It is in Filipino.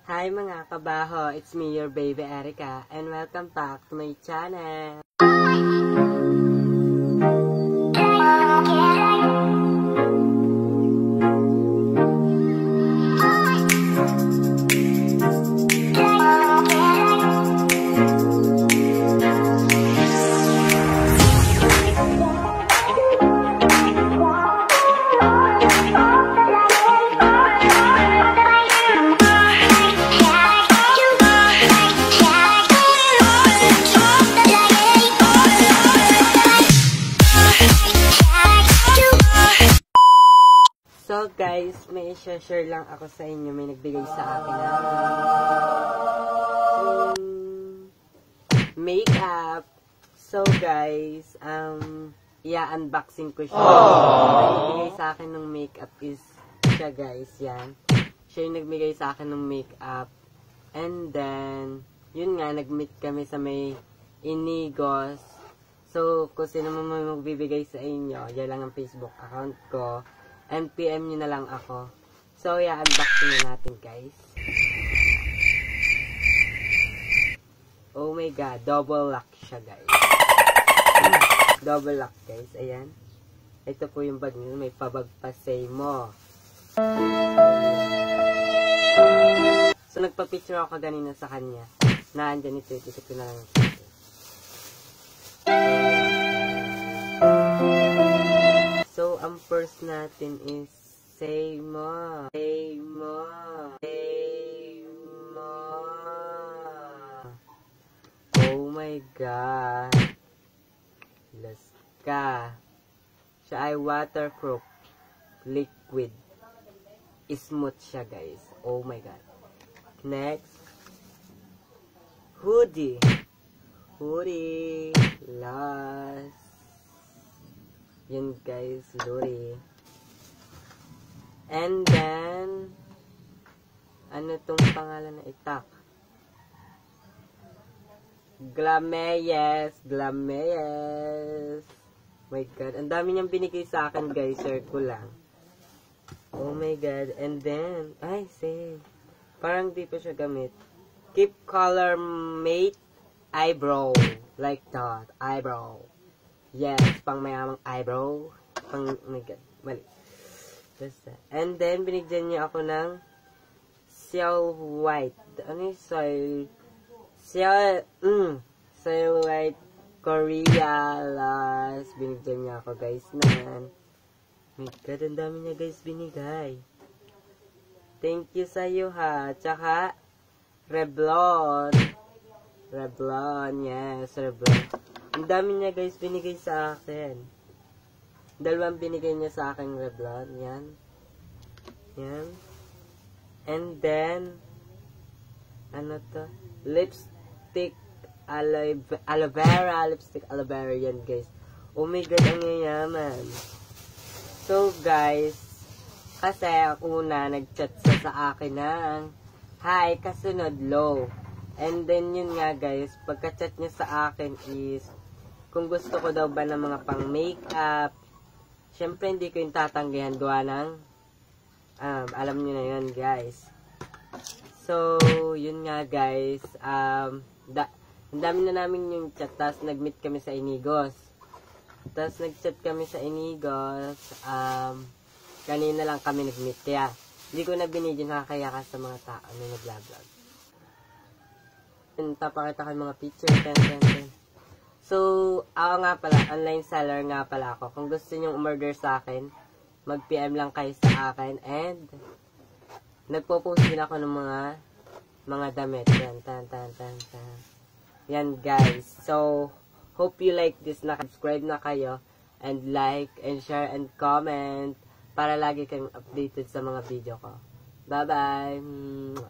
Hi mga kabaho, it's me, your baby Erica, and welcome back to my channel. So guys, may share lang ako sa inyo, may nagbigay sa akin ng makeup. So guys, i-unboxing ko siya. May nagbigay sa akin ng makeup is siya guys, yan. Siya yung nagbigay sa akin ng makeup. And then, yun nga, nag-meet kami sa may Inigos. So, kung sino mo magbibigay sa inyo, yan lang ang Facebook account ko. And PM nyo na lang ako. So, unboxing na natin, guys. Oh my God, double lock siya, guys. Double lock, guys. Ayan. Ito po yung bag nyo. May pabagpasay mo. So, nagpa-picture ako kanina sa kanya. Naandyan ito. Ito na lang. So, ang first natin is say mo. Say mo. Say mo. Oh my God. Laska. Siya ay waterproof. Liquid. Smooth siya, guys. Oh my God. Next. Hoodie. Hoodie. Last. Yan guys, luri. And then, ano tong pangalan na itak? Glameyes. Glameyes. My God, ang dami niyang binigay sa akin guys, share ko lang. Oh my God, and then, ay, say, parang di pa siya gamit. Keep color mate eyebrow. Like that, eyebrow. Yes, pang mayamang eyebrow. Pang, oh my God, mali. And then, binigyan niya ako ng Seal White. Ano yung Seal? Seal White Korea last. Binigyan niya ako, guys, na. My God, ang dami niya, guys, binigay. Thank you sa'yo, ha. Tsaka, Revlon. Revlon, yes, Revlon. Ang dami niya guys binigay sa akin. Dalawang binigay niya sa akin Revlon. Yan. Yan. And then, ano to? Lipstick aloe vera. Lipstick aloe vera yan guys. Oh my God, ang yayaman. So guys, kasi una nag-chat sa akin ng hi, kasunod low. And then yun nga guys, pagka-chat niya sa akin is kung gusto ko daw ba ng mga pang makeup. Syempre hindi ko yung tatanggihan gawa ng alam niyo na yun guys. So yun nga guys, ang dami na namin yung chat. Tapos nag-meet kami sa Inigos. Tapos nag-chat kami sa Inigos. Kanina lang kami nag-meet. Kaya hindi ko na binidyo nakakaya sa mga tao na nag-vlog. Tapakita ko yung mga picture. So, ako nga pala, online seller nga pala ako. Kung gusto nyo umorder sa akin, mag-PM lang kayo sa akin. And, nagpo-post din ako ng mga damit. Yan, yan guys. So, hope you like this. Subscribe na kayo. And like, and share, and comment. Para lagi kayong updated sa mga video ko. Bye-bye!